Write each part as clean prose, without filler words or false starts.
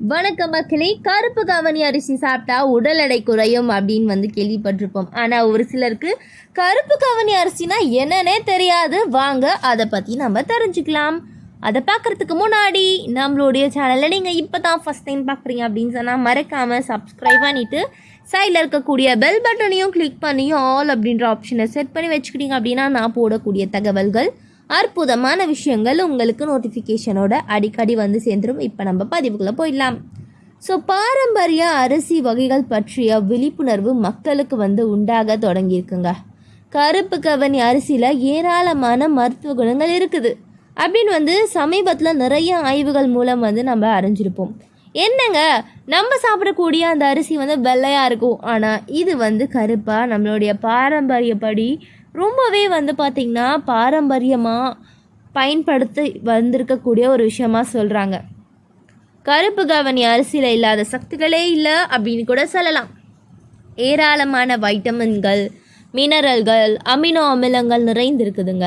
வணக்கம் மக்களே. கருப்பு கவனி அரிசி சாப்பிட்டா உடல் எடை குறையும் அப்படின்னு கேள்விப்பட்டிருப்போம். ஆனால் ஒரு சிலருக்கு கருப்பு கவனி அரிசினா என்னன்னே தெரியாது. வாங்க அதை பற்றி நம்ம தெரிஞ்சுக்கலாம். அதை பார்க்குறதுக்கு முன்னாடி நம்மளுடைய சேனலில் நீங்கள் இப்போ தான் ஃபஸ்ட் டைம் பார்க்குறீங்க அப்படின்னு சொன்னால் மறக்காமல் சப்ஸ்கிரைப் பண்ணிவிட்டு சைடில் இருக்கக்கூடிய பெல் பட்டனையும் கிளிக் பண்ணியும் ஆல் அப்படின்ற ஆப்ஷனை செட் பண்ணி வச்சுக்கிட்டீங்க அப்படின்னா நான் போடக்கூடிய தகவல்கள் அற்புதமான விஷயங்கள் உங்களுக்கு நோட்டிஃபிகேஷனோட அடிக்கடி சேர்ந்துடும். இப்போ நம்ம பதிவுக்குள்ளே போயிடலாம். ஸோ பாரம்பரிய அரிசி வகைகள் பற்றிய விழிப்புணர்வு மக்களுக்கு உண்டாக தொடங்கியிருக்குங்க. கருப்பு கவனி அரிசியில் ஏராளமான மருத்துவ குணங்கள் இருக்குது அப்படின்னு சமீபத்தில் நிறைய ஆய்வுகள் மூலம் நம்ம அறிஞ்சிருப்போம். என்னங்க, நம்ம சாப்பிடக்கூடிய அந்த அரிசி வெள்ளையாக இருக்கும், ஆனால் இது கருப்பாக நம்மளுடைய பாரம்பரியப்படி ரொம்பவே பார்த்திங்கன்னா பாரம்பரியமாக பயன்படுத்தி வந்திருக்கக்கூடிய ஒரு விஷயமாக சொல்கிறாங்க. கருப்பு கவனி அரிசியில் இல்லாத சக்திகளே இல்லை அப்படின்னு கூட சொல்லலாம். ஏராளமான வைட்டமின்கள், மினரல்கள், அமினோ அமிலங்கள் நிறைந்திருக்குதுங்க.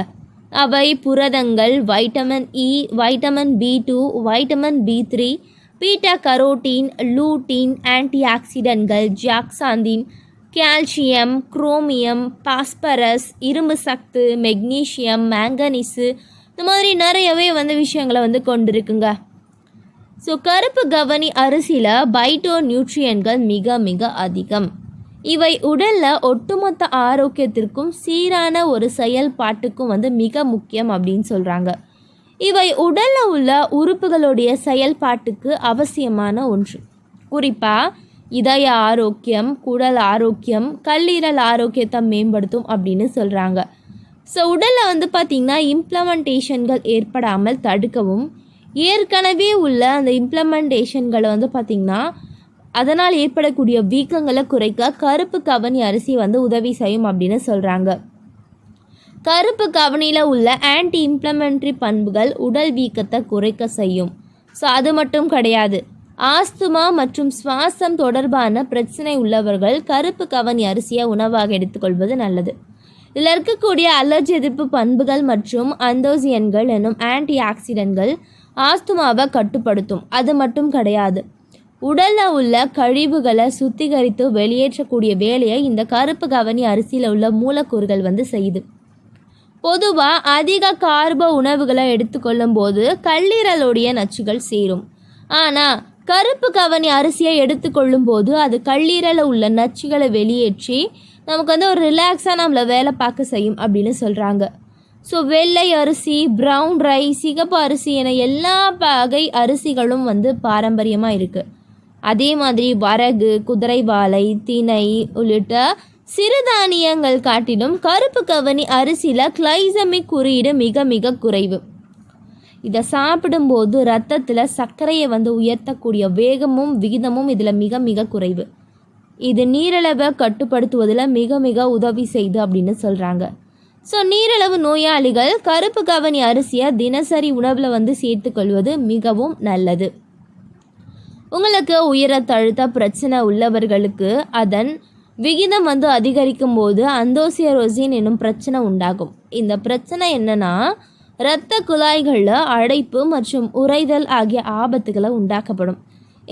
அவை புரதங்கள், vitamin E, vitamin B2, vitamin B3, beta carotene, lutein, anti ஆக்சிடென்ட்கள், ஜாக்சாந்தின், கால்சியம், குரோமியம், பாஸ்பரஸ், இரும்பு சத்து, மெக்னீஷியம், மேங்கனீஸு, இந்த மாதிரி நிறையவே விஷயங்களை கொண்டிருக்குங்க. ஸோ கருப்பு கவனி அரிசியில் பைட்டோ நியூட்ரியன்கள் மிக மிக அதிகம். இவை உடலில் ஒட்டுமொத்த ஆரோக்கியத்திற்கும் சீரான ஒரு செயல்பாட்டுக்கும் மிக முக்கியம் அப்படின்னு சொல்கிறாங்க. இவை உடலில் உள்ள உறுப்புகளுடைய செயல்பாட்டுக்கு அவசியமான ஒன்று. குறிப்பாக இதய ஆரோக்கியம், குடல் ஆரோக்கியம், கல்லீரல் ஆரோக்கியத்தை மேம்படுத்தும் அப்படின்னு சொல்கிறாங்க. ஸோ உடலில் பார்த்திங்கன்னா இம்ப்ளமெண்டேஷன்கள் ஏற்படாமல் தடுக்கவும், ஏற்கனவே உள்ள அந்த இம்ப்ளமெண்டேஷன்களை பார்த்திங்கன்னா அதனால் ஏற்படக்கூடிய வீக்கங்களை குறைக்க கருப்பு கவனி அரிசி உதவி செய்யும் அப்படின்னு சொல்கிறாங்க. கருப்பு கவனியில் உள்ள ஆன்டி இம்ப்ளமெண்ட்ரி பண்புகள் உடல் வீக்கத்தை குறைக்க செய்யும். ஸோ அது மட்டும் கிடையாது, ஆஸ்துமா மற்றும் சுவாசம் தொடர்பான பிரச்சனை உள்ளவர்கள் கருப்பு கவனி அரிசியை உணவாக எடுத்துக்கொள்வது நல்லது. இதில் இருக்கக்கூடிய அலர்ஜி எதிர்ப்பு பண்புகள் மற்றும் அந்தோசியன்கள் என்னும் ஆன்டி ஆக்சிடென்ட்கள் ஆஸ்துமாவை கட்டுப்படுத்தும். அது மட்டும் கிடையாது, உடலில் உள்ள கழிவுகளை சுத்திகரித்து வெளியேற்றக்கூடிய வேலையை இந்த கருப்பு கவனி அரிசியில் உள்ள மூலக்கூறுகள் செய்யுது. பொதுவாக அதிக கார்போ உணவுகளை எடுத்துக்கொள்ளும் போது கல்லீரலுடைய நச்சுகள் சேரும். ஆனால் கருப்பு கவனி அரிசியை எடுத்துக்கொள்ளும் போது அது கல்லீரலில் உள்ள நச்சுகளை வெளியேற்றி நமக்கு ஒரு ரிலாக்ஸாக நம்மளை வேலை பார்க்க செய்யும் அப்படின்னு சொல்கிறாங்க. ஸோ வெள்ளை அரிசி, ப்ரௌன் ரைஸ், சிகப்பு அரிசி என எல்லா வகை அரிசிகளும் பாரம்பரியமாக இருக்குது. அதே மாதிரி வரகு, குதிரைவாலை, திணை உள்ளிட்ட சிறுதானியங்கள் காட்டிலும் கருப்பு கவனி அரிசியில் கிளைசமிக் குறியீடு மிக மிக குறைவு. இதை சாப்பிடும்போது ரத்தத்தில் சர்க்கரையை உயர்த்தக்கூடிய வேகமும் விகிதமும் இதில் மிக மிக குறைவு. இது நீரிழிவை கட்டுப்படுத்துவதில் மிக மிக உதவி செய்து அப்படின்னு சொல்கிறாங்க. ஸோ நீரிழிவு நோயாளிகள் கருப்பு கவனி அரிசியை தினசரி உணவில் சேர்த்துக்கொள்வது மிகவும் நல்லது. உங்களுக்கு உயரத்தழுத்த பிரச்சனை உள்ளவர்களுக்கு அதன் விகிதம் அதிகரிக்கும் போது அந்தோசியரோசின் என்னும் பிரச்சனை உண்டாகும். இந்த பிரச்சனை என்னன்னா இரத்த குழாய்களில் அடைப்பு மற்றும் உறைதல் ஆகிய ஆபத்துகளை உண்டாக்கப்படும்.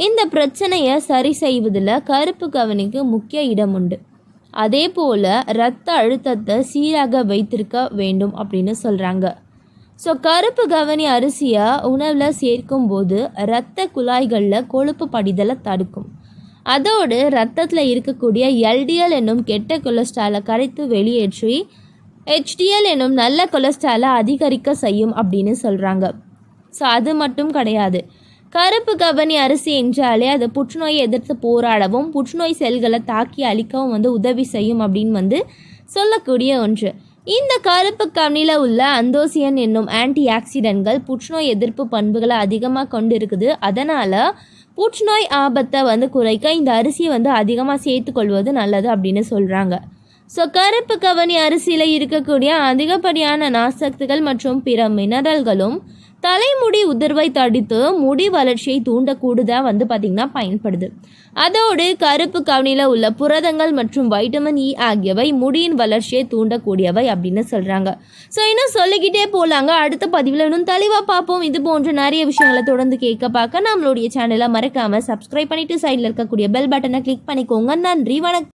இந்த பிரச்சனையை சரி செய்வதில் கருப்பு கவனிக்கு முக்கிய இடம் உண்டு. அதே போல் இரத்த அழுத்தத்தை சீராக வைத்திருக்க வேண்டும் அப்படின்னு சொல்கிறாங்க. ஸோ கருப்பு கவனி அரிசியை உணவில் சேர்க்கும் போது இரத்த குழாய்களில் கொழுப்பு படிதலை தடுக்கும். அதோடு இரத்தத்தில் இருக்கக்கூடிய LDL என்னும் கெட்ட கொலஸ்ட்ராலை கரைத்து வெளியேற்றி HDL என்னும் நல்ல கொலஸ்ட்ராலை அதிகரிக்க செய்யும் அப்படின்னு சொல்கிறாங்க. ஸோ அது மட்டும் கிடையாது, கருப்பு கவனி அரிசி என்றாலே அது புற்றுநோயை எதிர்த்து போராடவும் புற்றுநோய் செல்களை தாக்கி அழிக்கவும் உதவி செய்யும் அப்படின்னு சொல்லக்கூடிய ஒன்று. இந்த கருப்பு கவனியில் உள்ள அந்தோசியன் என்னும் ஆன்டி ஆக்சிடென்ட்கள் புற்றுநோய் எதிர்ப்பு பண்புகளை அதிகமாக கொண்டு இருக்குது. அதனால் புற்றுநோய் ஆபத்தை குறைக்க இந்த அரிசியை அதிகமாக சேர்த்துக்கொள்வது நல்லது அப்படின்னு சொல்கிறாங்க. ஸோ கருப்பு கவனி அரிசியில் இருக்கக்கூடிய அதிகப்படியான நார்ச்சத்துகள் மற்றும் பிற மினரல்களும் தலைமுடி உதிர்வை தடுத்து முடி வளர்ச்சியை தூண்டக்கூடுதா பார்த்திங்கன்னா பயன்படுது. அதோடு கருப்பு கவனியில் உள்ள புரதங்கள் மற்றும் வைட்டமின் இ ஆகியவை முடியின் வளர்ச்சியை தூண்டக்கூடியவை அப்படின்னு சொல்கிறாங்க. ஸோ இன்னும் சொல்லிக்கிட்டே போகலாங்க. அடுத்த பதிவில் இன்னும் தெளிவாக பார்ப்போம். இது போன்ற நிறைய விஷயங்களை தொடர்ந்து கேட்க பார்க்க நம்மளுடைய சேனலை மறக்காமல் சப்ஸ்கிரைப் பண்ணிவிட்டு சைடில் இருக்கக்கூடிய பெல் பட்டனை கிளிக் பண்ணிக்கோங்க. நன்றி, வணக்கம்.